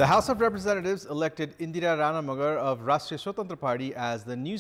The House of Representatives elected Indira Ranamagar of Rashtriya Swatantra Party as the new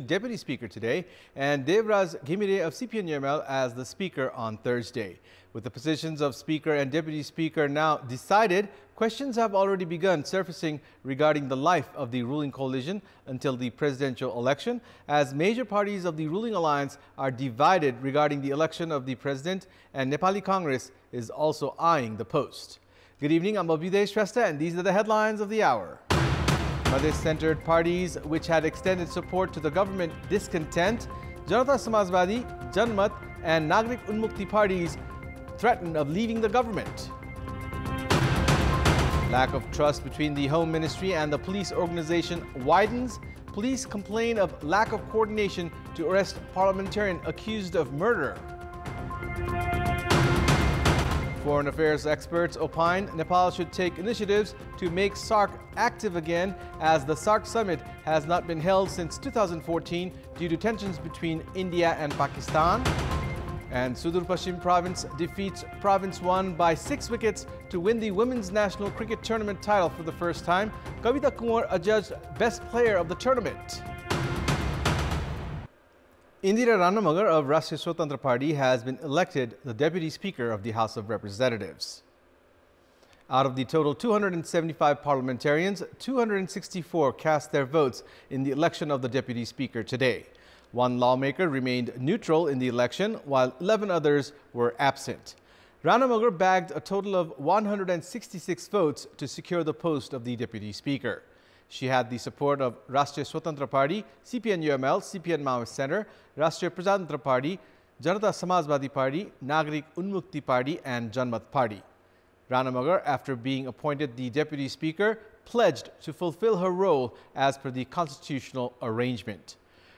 deputy speaker today, and Devraj Ghimire of CPN-UML as the speaker on Thursday. With the positions of speaker and deputy speaker now decided, questions have already begun surfacing regarding the life of the ruling coalition until the presidential election, as major parties of the ruling alliance are divided regarding the election of the president, and Nepali Congress is also eyeing the post. Good evening, I'm Abhidesh Shrestha, and these are the headlines of the hour. Madhya-centered parties which had extended support to the government discontent, Janata Samajwadi, Janmat and Nagrik Unmukti parties threatened of leaving the government. Lack of trust between the Home Ministry and the police organization widens. Police complain of lack of coordination to arrest parliamentarian accused of murder. Foreign affairs experts opine Nepal should take initiatives to make SAARC active again, as the SAARC summit has not been held since 2014 due to tensions between India and Pakistan. And Sudur Pashchim province defeats Province 1 by 6 wickets to win the Women's National Cricket Tournament title for the first time. Kavita Kumar adjudged best player of the tournament. Indira Ranamagar of Rashtriya Swatantra Party has been elected the Deputy Speaker of the House of Representatives. Out of the total 275 parliamentarians, 264 cast their votes in the election of the Deputy Speaker today. One lawmaker remained neutral in the election, while 11 others were absent. Ranamagar bagged a total of 166 votes to secure the post of the Deputy Speaker. She had the support of Rashtriya Swatantra Party, CPN-UML, CPN Maoist Center, Rashtriya Prajatantra Party, Janata Samajwadi Party, Nagrik Unmukti Party and Janmat Party. Ranamagar, after being appointed the Deputy Speaker, pledged to fulfill her role as per the constitutional arrangement.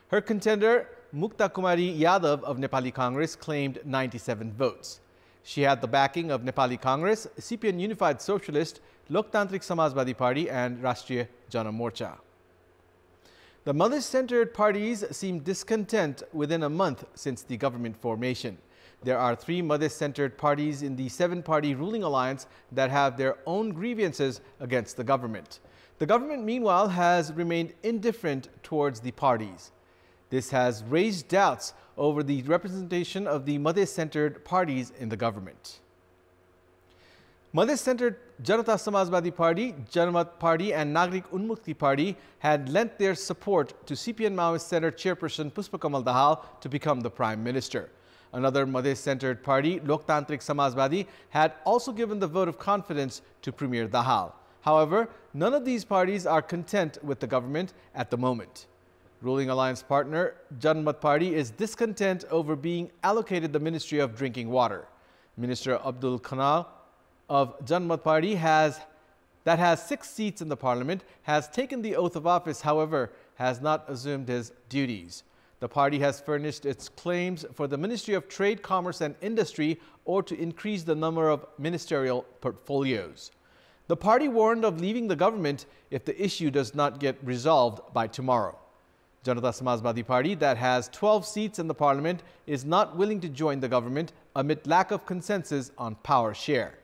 Her contender, Mukta Kumari Yadav of Nepali Congress, claimed 97 votes. She had the backing of Nepali Congress, CPN Unified Socialist, Loktantrik Samajwadi Party and Rashtriya Jana Morcha. The mother-centered parties seem discontent within a month since the government formation. There are 3 mother-centered parties in the 7-party ruling alliance that have their own grievances against the government. The government, meanwhile, has remained indifferent towards the parties. This has raised doubts over the representation of the mother-centered parties in the government. Mother-centered Janata Samajwadi Party, Janmat Party and Nagrik Unmukti Party had lent their support to CPN Maoist Center Chairperson Pushpakamal Dahal to become the Prime Minister. Another mother-centered party, Loktantrik Samajwadi, had also given the vote of confidence to Premier Dahal. However, none of these parties are content with the government at the moment. Ruling alliance partner Janmat Party is discontent over being allocated the Ministry of Drinking Water. Minister Abdul Khanal of Janmat Party that has 6 seats in the parliament has taken the oath of office, however, has not assumed his duties. The party has furnished its claims for the Ministry of Trade, Commerce and Industry or to increase the number of ministerial portfolios. The party warned of leaving the government if the issue does not get resolved by tomorrow. Janata Samajwadi Party, that has 12 seats in the parliament, is not willing to join the government amid lack of consensus on power share.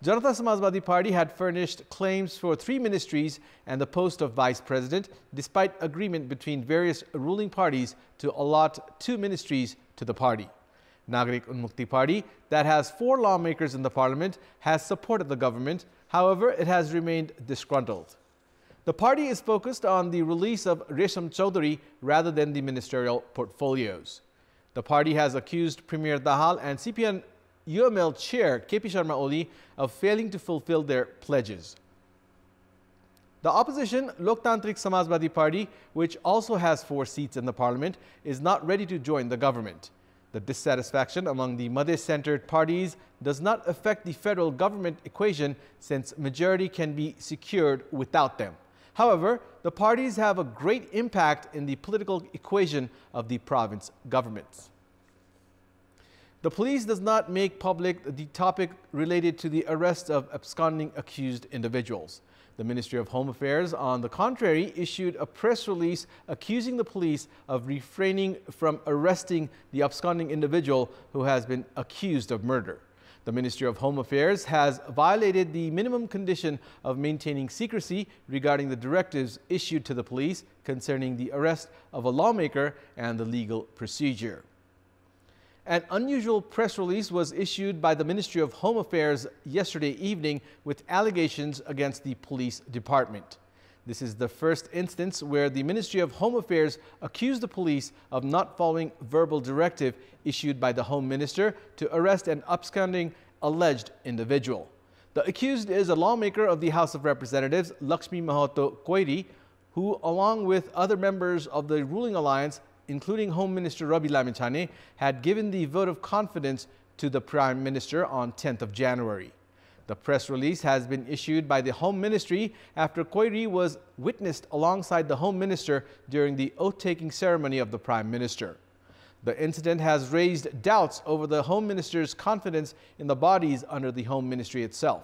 Janata Samajwadi Party had furnished claims for 3 ministries and the post of vice president, despite agreement between various ruling parties to allot 2 ministries to the party. Nagrik Unmukti Party, that has 4 lawmakers in the parliament, has supported the government. However, it has remained disgruntled. The party is focused on the release of Resham Chaudhary rather than the ministerial portfolios. The party has accused Premier Dahal and CPN UML Chair KP Sharma Oli of failing to fulfill their pledges. The opposition, Loktantrik Samajwadi Party, which also has 4 seats in the parliament, is not ready to join the government. The dissatisfaction among the mother-centered parties does not affect the federal government equation, since majority can be secured without them. However, the parties have a great impact in the political equation of the province governments. The police does not make public the topic related to the arrest of absconding accused individuals. The Ministry of Home Affairs, on the contrary, issued a press release accusing the police of refraining from arresting the absconding individual who has been accused of murder. The Ministry of Home Affairs has violated the minimum condition of maintaining secrecy regarding the directives issued to the police concerning the arrest of a lawmaker and the legal procedure. An unusual press release was issued by the Ministry of Home Affairs yesterday evening with allegations against the police department. This is the first instance where the Ministry of Home Affairs accused the police of not following verbal directive issued by the Home Minister to arrest an absconding alleged individual. The accused is a lawmaker of the House of Representatives, Lakshmi Mahato Koiri, who, along with other members of the ruling alliance, including Home Minister Ravi Lamichhane, had given the vote of confidence to the Prime Minister on 10th of January. The press release has been issued by the Home Ministry after Koiri was witnessed alongside the Home Minister during the oath-taking ceremony of the Prime Minister. The incident has raised doubts over the Home Minister's confidence in the bodies under the Home Ministry itself.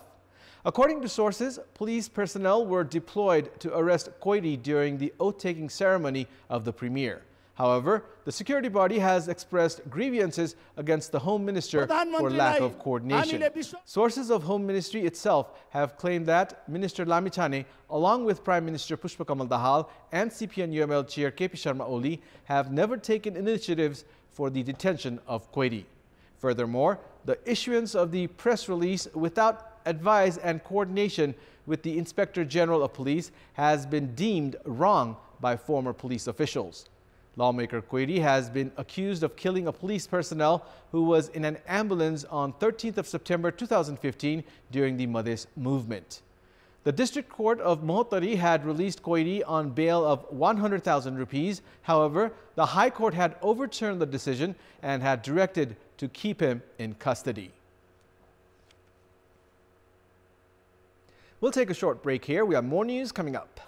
According to sources, police personnel were deployed to arrest Koiri during the oath-taking ceremony of the Premier. However, the security body has expressed grievances against the Home Minister for lack of coordination. Sources of Home Ministry itself have claimed that Minister Lamichhane, along with Prime Minister Pushpakamal Dahal and CPN-UML Chair KP Sharma Oli, have never taken initiatives for the detention of Koiri. Furthermore, the issuance of the press release without advice and coordination with the Inspector General of Police has been deemed wrong by former police officials. Lawmaker Koiri has been accused of killing a police personnel who was in an ambulance on 13th of September 2015 during the Madhes movement. The District Court of Mohottari had released Koiri on bail of 100,000 rupees. However, the High Court had overturned the decision and had directed to keep him in custody. We'll take a short break here. We have more news coming up.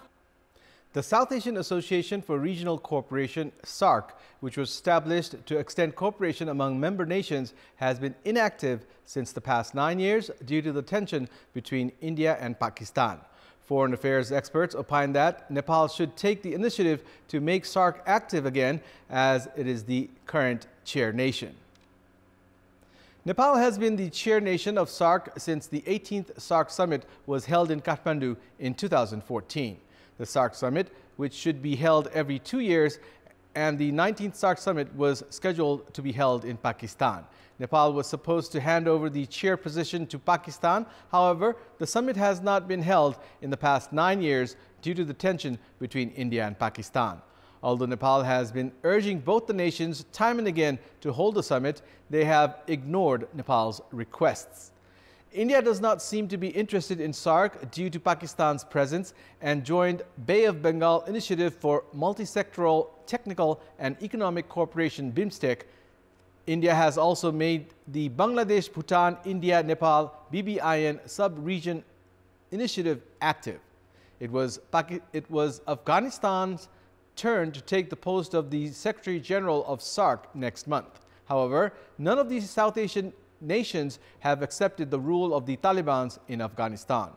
The South Asian Association for Regional Cooperation, SAARC, which was established to extend cooperation among member nations, has been inactive since the past 9 years due to the tension between India and Pakistan. Foreign affairs experts opine that Nepal should take the initiative to make SAARC active again, as it is the current chair nation. Nepal has been the chair nation of SAARC since the 18th SAARC summit was held in Kathmandu in 2014. The SAARC summit, which should be held every 2 years, and the 19th SAARC summit was scheduled to be held in Pakistan. Nepal was supposed to hand over the chair position to Pakistan. However, the summit has not been held in the past 9 years due to the tension between India and Pakistan. Although Nepal has been urging both the nations time and again to hold the summit, they have ignored Nepal's requests. India does not seem to be interested in SAARC due to Pakistan's presence and joined Bay of Bengal Initiative for Multisectoral Technical and Economic Cooperation BIMSTEC. India has also made the Bangladesh, Bhutan, India, Nepal BBIN sub-region initiative active. It was Afghanistan's turn to take the post of the Secretary General of SAARC next month. However, none of these South Asian nations have accepted the rule of the Taliban in Afghanistan.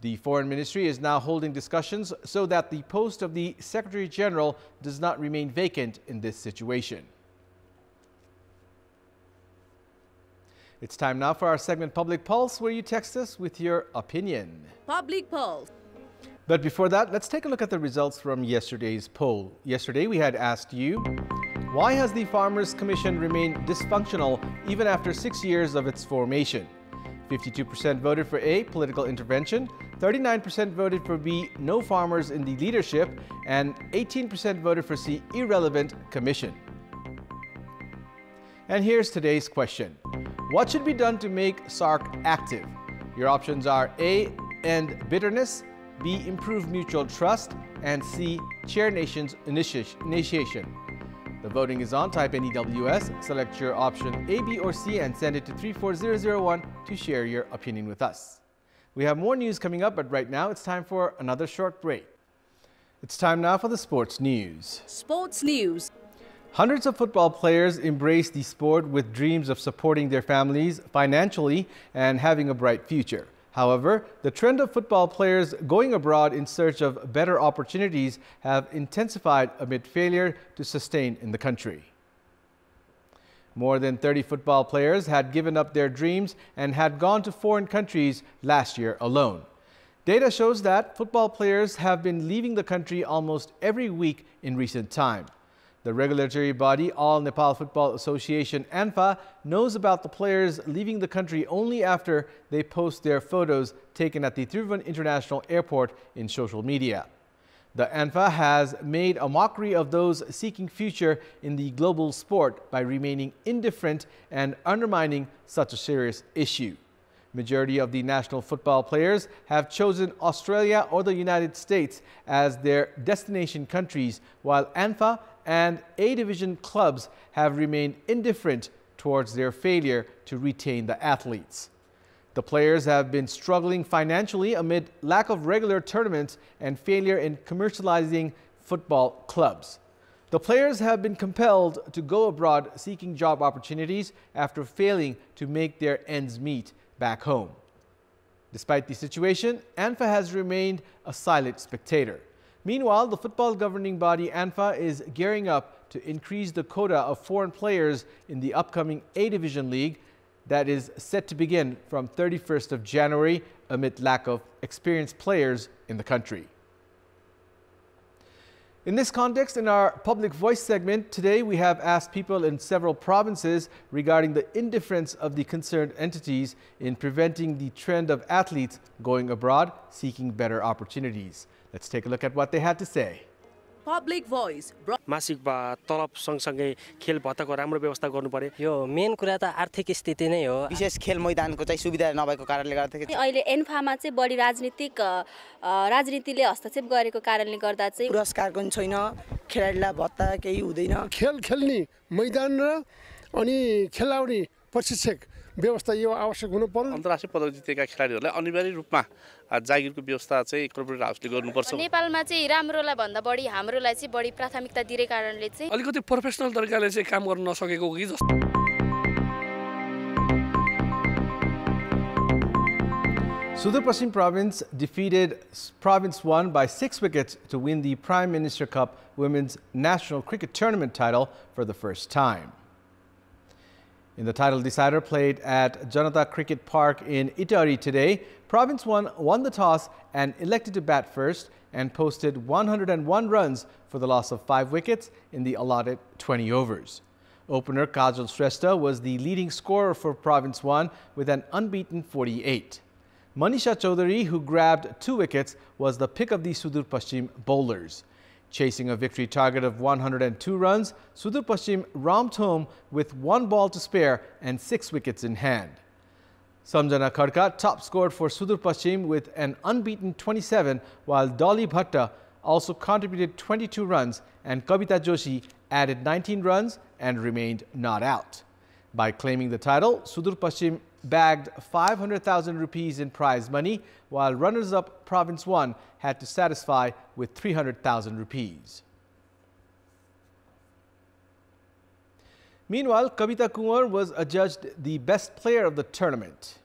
The Foreign Ministry is now holding discussions so that the post of the Secretary General does not remain vacant in this situation. It's time now for our segment Public Pulse, where you text us with your opinion. Public Pulse. But before that, let's take a look at the results from yesterday's poll. Yesterday, we had asked you, why has the Farmers Commission remained dysfunctional even after 6 years of its formation? 52% voted for A, political intervention, 39% voted for B, no farmers in the leadership, and 18% voted for C, irrelevant commission. And here's today's question. What should be done to make SAARC active? Your options are A, end bitterness, B, improve mutual trust, and C, chair nation's initiation. The voting is on. Type NEWS, select your option A, B, or C, and send it to 34001 to share your opinion with us. We have more news coming up, but right now it's time for another short break. It's time now for the sports news. Sports news. Hundreds of football players embrace the sport with dreams of supporting their families financially and having a bright future. However, the trend of football players going abroad in search of better opportunities have intensified amid failure to sustain in the country. More than 30 football players had given up their dreams and had gone to foreign countries last year alone. Data shows that football players have been leaving the country almost every week in recent time. The regulatory body All Nepal Football Association ANFA knows about the players leaving the country only after they post their photos taken at the Tribhuvan International Airport in social media. The ANFA has made a mockery of those seeking future in the global sport by remaining indifferent and undermining such a serious issue. Majority of the national football players have chosen Australia or the United States as their destination countries, while ANFA and A-division clubs have remained indifferent towards their failure to retain the athletes. The players have been struggling financially amid lack of regular tournaments and failure in commercializing football clubs. The players have been compelled to go abroad seeking job opportunities after failing to make their ends meet back home. Despite the situation, ANFA has remained a silent spectator. Meanwhile, the football governing body ANFA is gearing up to increase the quota of foreign players in the upcoming A-Division League that is set to begin from 31st of January amid lack of experienced players in the country. In this context, in our Public Voice segment, today we have asked people in several provinces regarding the indifference of the concerned entities in preventing the trend of athletes going abroad seeking better opportunities. Let's take a look at what they had to say. Public Voice. मासिक तलब सँगसँगै खेल भत्ताको राम्रो व्यवस्था गर्नु पर्यो। यो main कुरा त आर्थिक स्थिति नै हो। विशेष खेल मैदानको चाहिँ सुविधा नभएको कारणले गर्दाखेरि अहिले एन्फामा चाहिँ बढी राजनीतिले हस्तक्षेप गरेको कारणले गर्दा चाहिँ पुरस्कारको पनि छैन, खेलाडीलाई भत्ता केही हुँदैन। खेल खेल्ने मैदान र अनि खेलाडी प्रशिक्षक व्यवस्था यो आवश्यक हुनु पर्यो। अन्तर्राष्ट्रिय पदक जितेका खेलाडीहरूलाई अनिवार्य रूपमा जागिरको व्यवस्था चाहिँ कर्पोरेट हाउसले गर्नुपर्छ। नेपालमा चाहिँ राम्रोलाई भन्दा बढी हाम्रोलाई चाहिँ बढी प्राथमिकता दिने कारणले चाहिँ अलिकति प्रोफेसनल तरिकाले चाहिँ काम गर्न नसकेको हो कि जस्तो। Sudar Paschim Province defeated Province 1 by 6 wickets to win the Prime Minister Cup Women's National Cricket Tournament title for the first time. In the title decider played at Janata Cricket Park in Itari today, Province 1 won the toss and elected to bat first and posted 101 runs for the loss of 5 wickets in the allotted 20 overs. Opener Kajal Shrestha was the leading scorer for Province 1 with an unbeaten 48. Manisha Chaudhary, who grabbed 2 wickets, was the pick of the Sudur Paschim bowlers. Chasing a victory target of 102 runs, Sudur Paschim romped home with 1 ball to spare and 6 wickets in hand. Samjana Khadka top scored for Sudur Paschim with an unbeaten 27, while Dolly Bhatta also contributed 22 runs and Kavita Joshi added 19 runs and remained not out. By claiming the title, Sudur Paschim bagged 500,000 rupees in prize money, while runners-up Province 1 had to satisfy with 300,000 rupees. Meanwhile, Kavita Kumar was adjudged the best player of the tournament.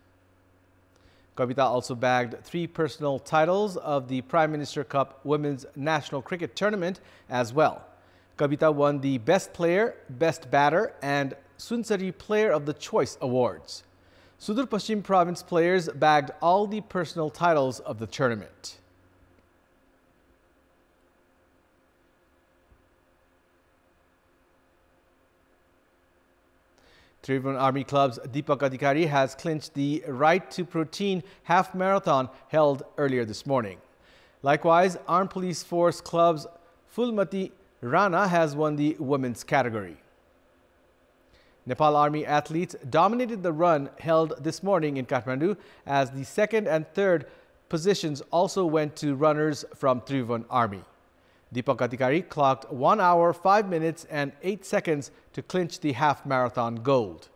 Kavita also bagged 3 personal titles of the Prime Minister Cup Women's National Cricket Tournament as well. Kavita won the Best Player, Best Batter and Sunsari Player of the Choice awards. Sudur Paschim Province players bagged all the personal titles of the tournament. Tribhuvan Army Club's Deepak Adhikari has clinched the Right to Protein half marathon held earlier this morning. Likewise, Armed Police Force Club's Fulmati Rana has won the women's category. Nepal Army athletes dominated the run held this morning in Kathmandu, as the 2nd and 3rd positions also went to runners from Tribhuvan Army. Deepak Adhikari clocked 1 hour, 5 minutes and 8 seconds to clinch the half marathon gold.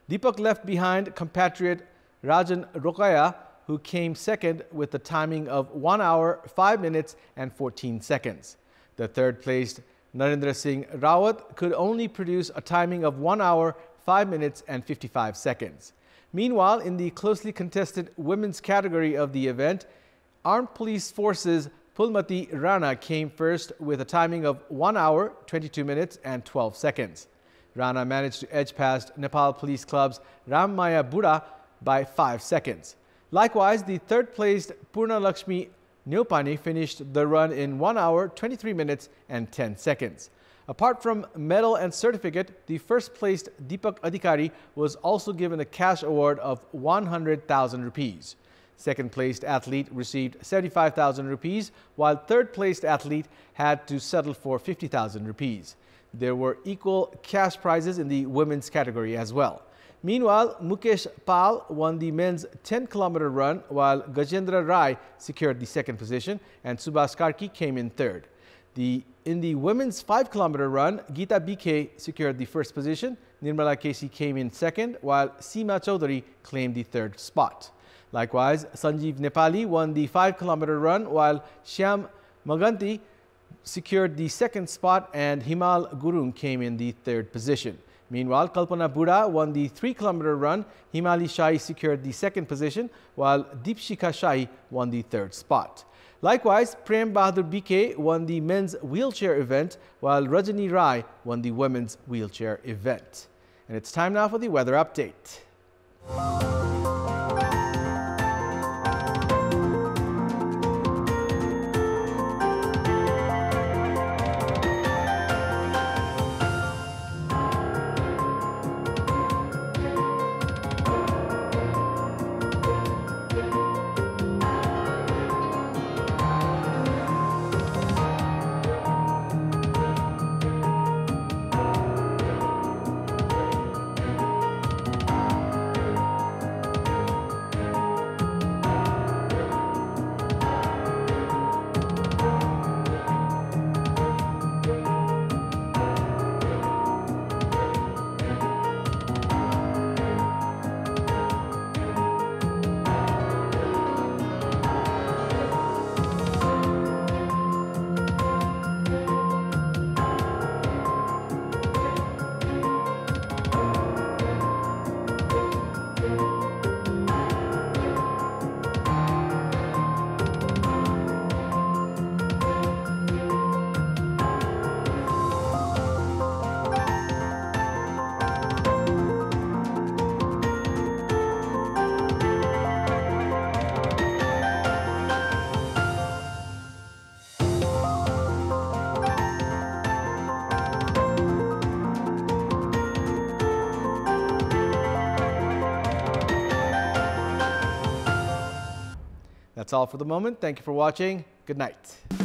Deepak left behind compatriot Rajan Rokaya, who came second with a timing of 1 hour, 5 minutes and 14 seconds. The third placed Narendra Singh Rawat could only produce a timing of 1 hour, 5 minutes and 55 seconds. Meanwhile, in the closely contested women's category of the event, Armed Police Forces Pulmati Rana came first with a timing of 1 hour, 22 minutes and 12 seconds. Rana managed to edge past Nepal Police Club's Rammaya Bura by 5 seconds. Likewise, the third-placed Purna Lakshmi Neopani finished the run in 1 hour, 23 minutes and 10 seconds. Apart from medal and certificate, the first-placed Deepak Adhikari was also given a cash award of 100,000 rupees. Second-placed athlete received 75,000 rupees, while third-placed athlete had to settle for 50,000 rupees. There were equal cash prizes in the women's category as well. Meanwhile, Mukesh Pal won the men's 10-kilometer run, while Gajendra Rai secured the second position and Subhas Karki came in third. In the women's 5-kilometer run, Geeta BK secured the first position, Nirmala Casey came in second, while Seema Chaudhary claimed the third spot. Likewise, Sanjeev Nepali won the 5-kilometer run, while Shyam Maganti secured the second spot and Himal Gurung came in the third position. Meanwhile, Kalpana Bura won the 3-kilometer run, Himali Shahi secured the second position, while Deepshika Shahi won the third spot. Likewise, Prem Bahadur BK won the men's wheelchair event, while Rajani Rai won the women's wheelchair event. And it's time now for the weather update. That's all for the moment. Thank you for watching. Good night.